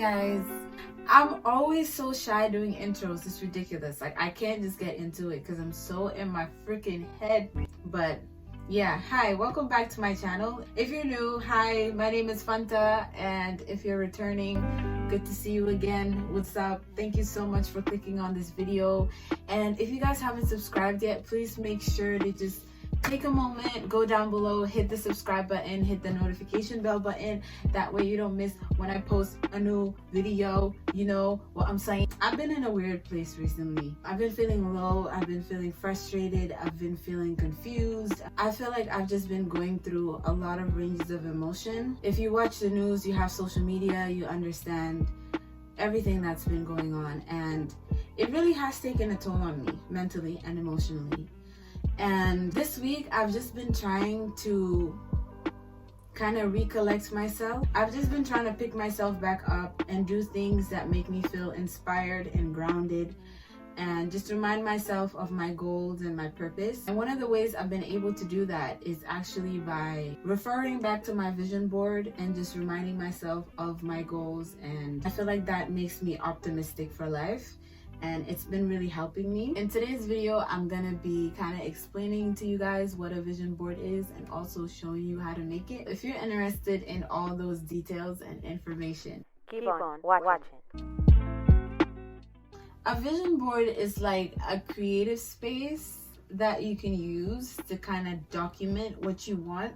guys. I'm always so shy doing intros. It's ridiculous. Like, I can't just get into it because I'm so in my freaking head. But yeah, hi, welcome back to my channel. If you're new, hi, my name is Fanta, and if you're returning, good to see you again. What's up? Thank you so much for clicking on this video. And if you guys haven't subscribed yet, please make sure to just take a moment, go down below, hit the subscribe button, hit the notification bell button. That way you don't miss when I post a new video. You know what I'm saying? I've been in a weird place recently. I've been feeling low, I've been feeling frustrated, I've been feeling confused. I feel like I've just been going through a lot of ranges of emotion. If you watch the news, you have social media, you understand everything that's been going on, and it really has taken a toll on me mentally and emotionally. And this week I've just been trying to kind of recollect myself. I've just been trying to pick myself back up and do things that make me feel inspired and grounded, and just remind myself of my goals and my purpose. And one of the ways I've been able to do that is actually by referring back to my vision board and just reminding myself of my goals. And I feel like that makes me optimistic for life, and it's been really helping me. In today's video, I'm gonna be kind of explaining to you guys what a vision board is and also showing you how to make it. If you're interested in all those details and information, keep on watching. A vision board is like a creative space that you can use to kind of document what you want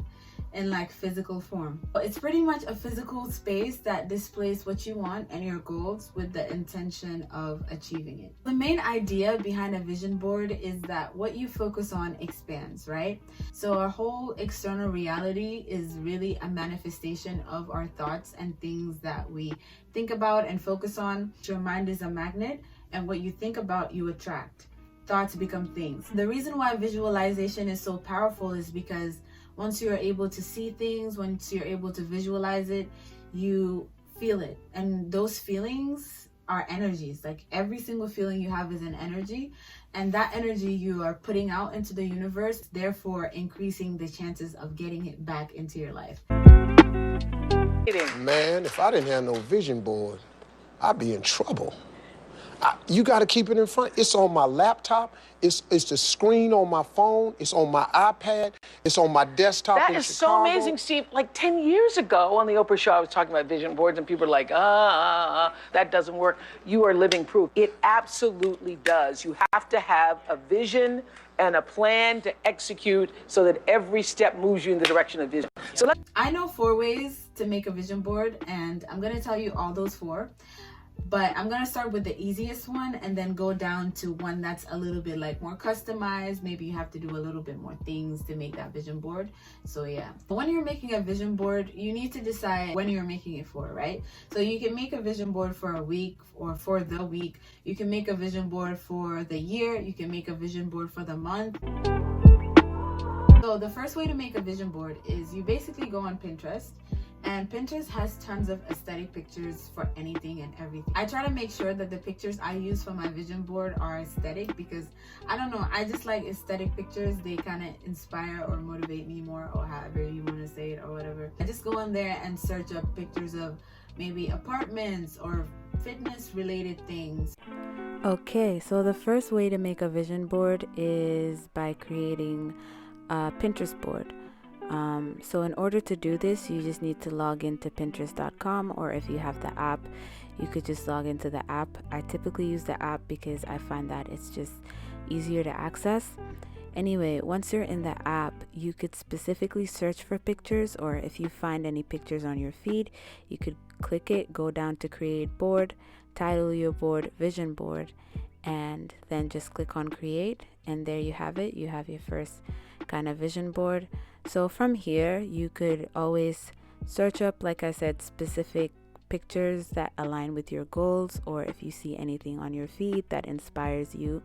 in like physical form. It's pretty much a physical space that displays what you want and your goals with the intention of achieving it. The main idea behind a vision board is that what you focus on expands, right? So our whole external reality is really a manifestation of our thoughts and things that we think about and focus on. Your mind is a magnet, and what you think about, you attract. Thoughts become things. The reason why visualization is so powerful is because once you're able to see things, once you're able to visualize it, you feel it. And those feelings are energies. Like, every single feeling you have is an energy. And that energy you are putting out into the universe, therefore increasing the chances of getting it back into your life. Man, if I didn't have no vision board, I'd be in trouble. You got to keep it in front. It's on my laptop. It's the screen on my phone. It's on my iPad. It's on my desktop. That is so amazing, Steve. Like 10 years ago on the Oprah show, I was talking about vision boards, and people were like, that doesn't work. You are living proof. It absolutely does. You have to have a vision and a plan to execute so that every step moves you in the direction of vision. So I know 4 ways to make a vision board, and I'm going to tell you all those 4. But I'm going to start with the easiest one and then go down to one that's a little bit like more customized. Maybe you have to do a little bit more things to make that vision board. So yeah, when you're making a vision board, you need to decide when you're making it for, right? So you can make a vision board for a week or for the week. You can make a vision board for the year. You can make a vision board for the month. So the first way to make a vision board is you basically go on Pinterest. And Pinterest has tons of aesthetic pictures for anything and everything. I try to make sure that the pictures I use for my vision board are aesthetic because, I don't know, I just like aesthetic pictures. They kind of inspire or motivate me more, or however you want to say it or whatever. I just go in there and search up pictures of maybe apartments or fitness related things. Okay, so the first way to make a vision board is by creating a Pinterest board. So in order to do this, you just need to log into Pinterest.com, or if you have the app, you could just log into the app. I typically use the app because I find that it's just easier to access. Anyway, once you're in the app, you could specifically search for pictures, or if you find any pictures on your feed, you could click it, go down to create board, title your board vision board, and then just click on create, and there you have it. You have your first kind of vision board. So from here, you could always search up, like I said, specific pictures that align with your goals, or if you see anything on your feed that inspires you,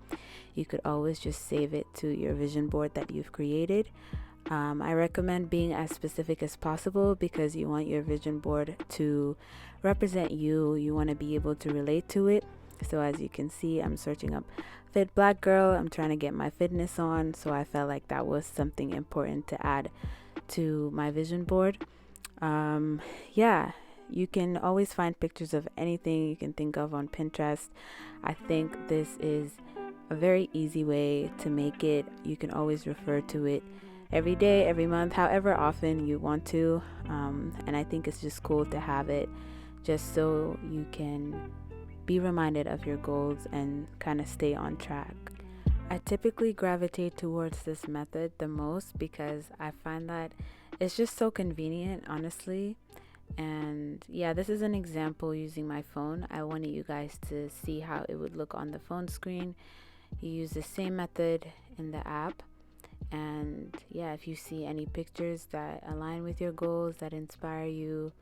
you could always just save it to your vision board that you've created. I recommend being as specific as possible because you want your vision board to represent you. You want to be able to relate to it. So as you can see, I'm searching up fit black girl. I'm trying to get my fitness on, so I felt like that was something important to add to my vision board. Yeah, You can always find pictures of anything you can think of on Pinterest. I think this is a very easy way to make it. You can always refer to it every day, every month, however often you want to. And I think it's just cool to have it just so you can be reminded of your goals and kind of stay on track. I typically gravitate towards this method the most because I find that it's just so convenient, honestly. And yeah, this is an example using my phone. I wanted you guys to see how it would look on the phone screen. You use the same method in the app. And yeah, if you see any pictures that align with your goals, that inspire you,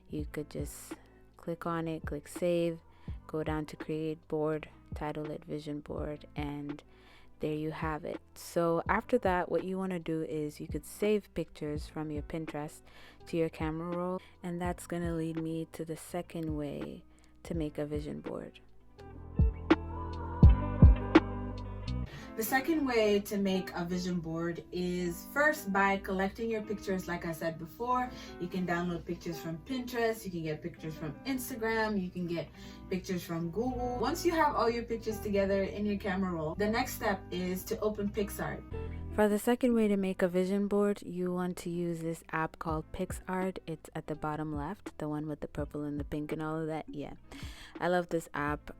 you could just click on it, click save, go down to create board, title it vision board, and there you have it. So after that, what you want to do is you could save pictures from your Pinterest to your camera roll, and that's going to lead me to the second way to make a vision board. The second way to make a vision board is first by collecting your pictures. Like I said before, you can download pictures from Pinterest, you can get pictures from Instagram, you can get pictures from Google. Once you have all your pictures together in your camera roll, the next step is to open Picsart. For the second way to make a vision board, you want to use this app called Picsart. It's at the bottom left, the one with the purple and the pink and all of that. Yeah, I love this app.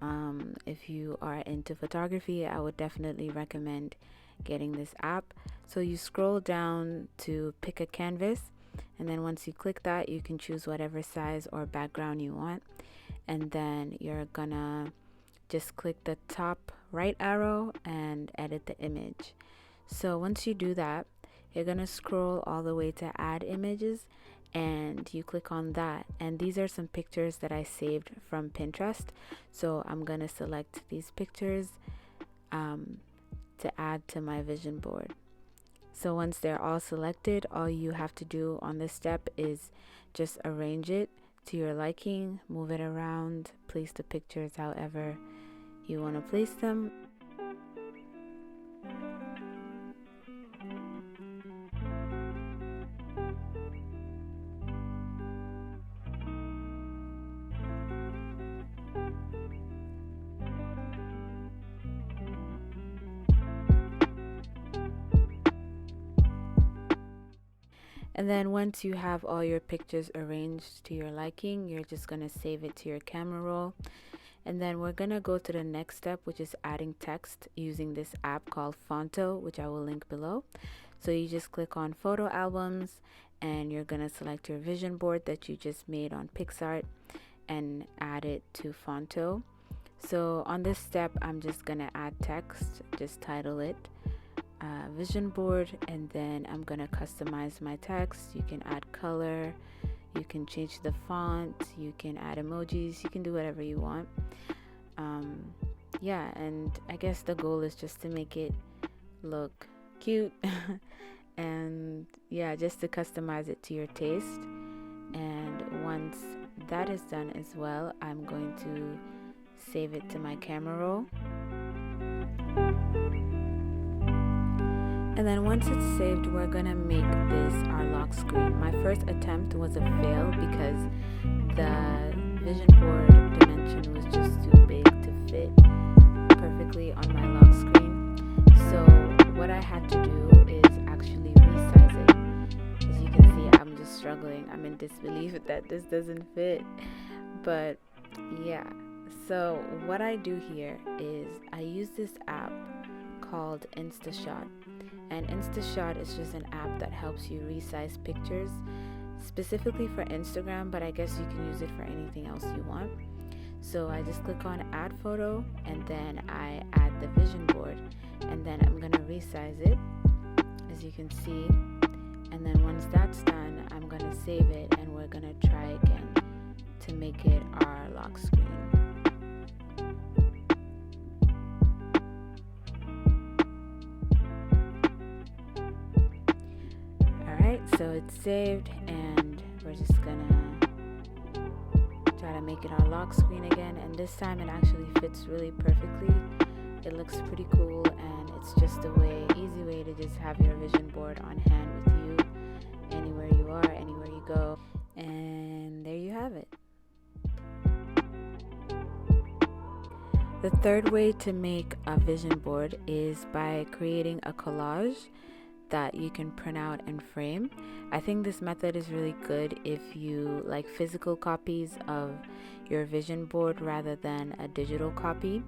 If you are into photography, I would definitely recommend getting this app. So you scroll down to pick a canvas, and then once you click that, you can choose whatever size or background you want, and then you're gonna just click the top right arrow and edit the image. So once you do that, you're gonna scroll all the way to add images, and you click on that, and these are some pictures that I saved from Pinterest. So I'm gonna select these pictures to add to my vision board. So once they're all selected, all you have to do on this step is just arrange it to your liking, move it around, place the pictures however you want to place them. And then once you have all your pictures arranged to your liking, you're just going to save it to your camera roll. And then we're going to go to the next step, which is adding text using this app called Phonto, which I will link below. So you just click on photo albums, and you're going to select your vision board that you just made on Picsart and add it to Phonto. So on this step, I'm just going to add text, just title it vision board, and then I'm gonna customize my text. You can add color, you can change the font, you can add emojis, you can do whatever you want. Yeah, and I guess the goal is just to make it look cute and yeah, just to customize it to your taste. And once that is done as well, I'm going to save it to my camera roll. And then once it's saved, we're gonna make this our lock screen. My first attempt was a fail because the vision board dimension was just too big to fit perfectly on my lock screen. So what I had to do is actually resize it. As you can see, I'm just struggling. I'm in disbelief that this doesn't fit. But yeah, so what I do here is I use this app called Instashot. And Instashot is just an app that helps you resize pictures specifically for Instagram, but I guess you can use it for anything else you want. So I just click on add photo, and then I add the vision board, and then I'm gonna resize it, as you can see. And then once that's done, I'm gonna save it, and we're gonna try again to make it our lock screen. So it's saved, and we're just gonna try to make it our lock screen again, and this time it actually fits really perfectly. It looks pretty cool, and it's just a easy way to just have your vision board on hand with you anywhere you are, anywhere you go. And there you have it. The third way to make a vision board is by creating a collage that you can print out and frame. I think this method is really good if you like physical copies of your vision board rather than a digital copy.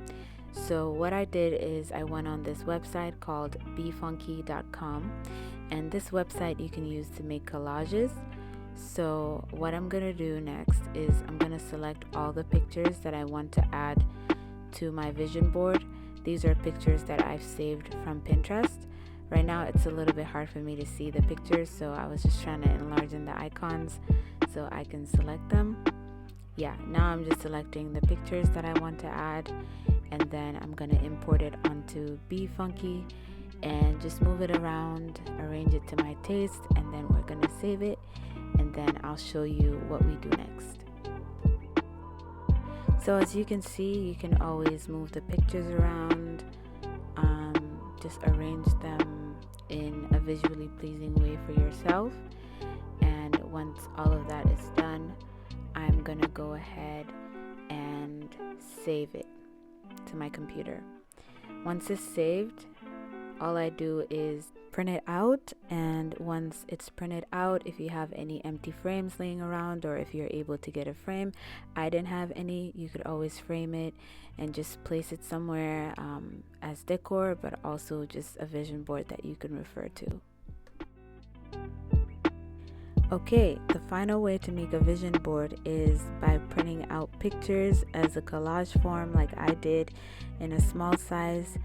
So what I did is I went on this website called befunky.com, and this website you can use to make collages. So what I'm gonna do next is I'm gonna select all the pictures that I want to add to my vision board. These are pictures that I've saved from Pinterest. Right now it's a little bit hard for me to see the pictures, so I was just trying to enlarge in the icons so I can select them. Yeah, now I'm just selecting the pictures that I want to add, and then I'm gonna import it onto befunky and just move it around, arrange it to my taste, and then we're gonna save it, and then I'll show you what we do next. So as you can see, you can always move the pictures around, just arrange them in a visually pleasing way for yourself. And once all of that is done, I'm gonna go ahead and save it to my computer. Once it's saved, all I do is print it out, and once it's printed out, if you have any empty frames laying around, or if you're able to get a frame, I didn't have any, you could always frame it and just place it somewhere as decor, but also just a vision board that you can refer to. Okay, the final way to make a vision board is by printing out pictures as a collage form like I did in a small size,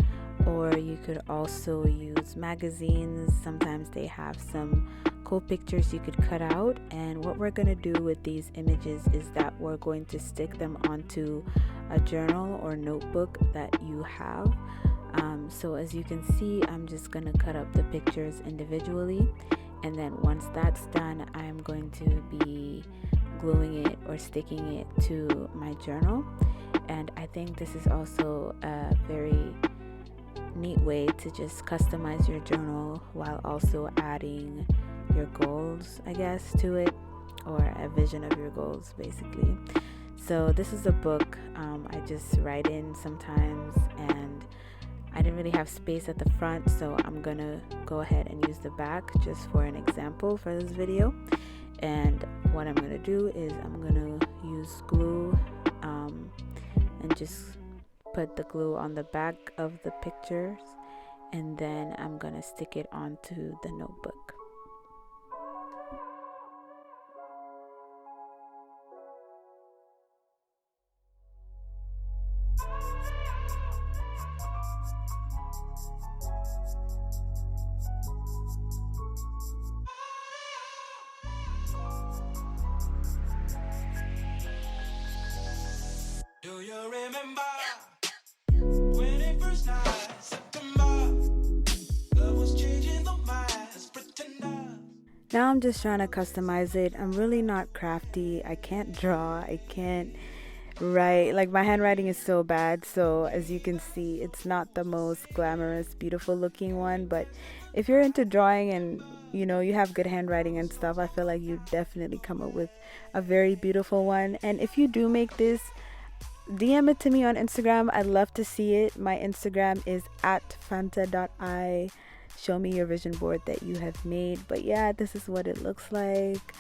or you could also use magazines. Sometimes they have some cool pictures you could cut out, and what we're going to do with these images is that we're going to stick them onto a journal or notebook that you have. So as you can see, I'm just going to cut up the pictures individually, and then once that's done, I'm going to be gluing it or sticking it to my journal. And I think this is also a very neat way to just customize your journal while also adding your goals, I guess, to it, or a vision of your goals basically. So this is a book I just write in sometimes, and I didn't really have space at the front, so I'm gonna go ahead and use the back just for an example for this video. And what I'm gonna do is I'm gonna use glue and just put the glue on the back of the pictures, and then I'm gonna stick it onto the notebook. Do you remember when it first night, September, love was changing the minds, pretender. Now I'm just trying to customize it. I'm really not crafty. I can't draw. I can't write. Like, my handwriting is so bad. So as you can see, it's not the most glamorous, beautiful looking one. But if you're into drawing and you have good handwriting and stuff, I feel like you definitely come up with a very beautiful one. And if you do make this, DM it to me on Instagram. I'd love to see it. My Instagram is @Fanta.eye. Show me your vision board that you have made. But yeah, this is what it looks like.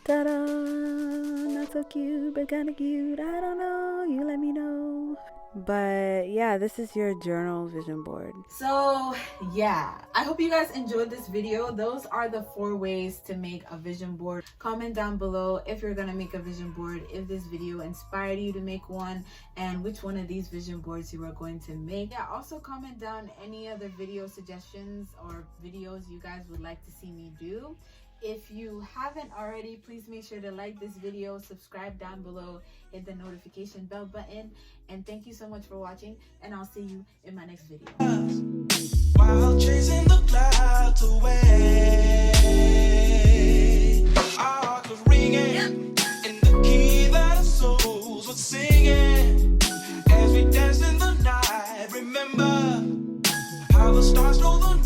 Ta-da! Not so cute, but kind of cute. I don't know. You let me know. But yeah, this is your journal vision board. So yeah, I hope you guys enjoyed this video. Those are the 4 ways to make a vision board. Comment down below if you're gonna make a vision board, if this video inspired you to make one, and which one of these vision boards you are going to make. Yeah, also comment down any other video suggestions or videos you guys would like to see me do. If you haven't already, please make sure to like this video, subscribe down below, hit the notification bell button, and thank you so much for watching, and I'll see you in my next video. While chasing the clouds away, our hearts were ringing in the key that our souls were singing. As we danced in the night, remember how the stars stole the night.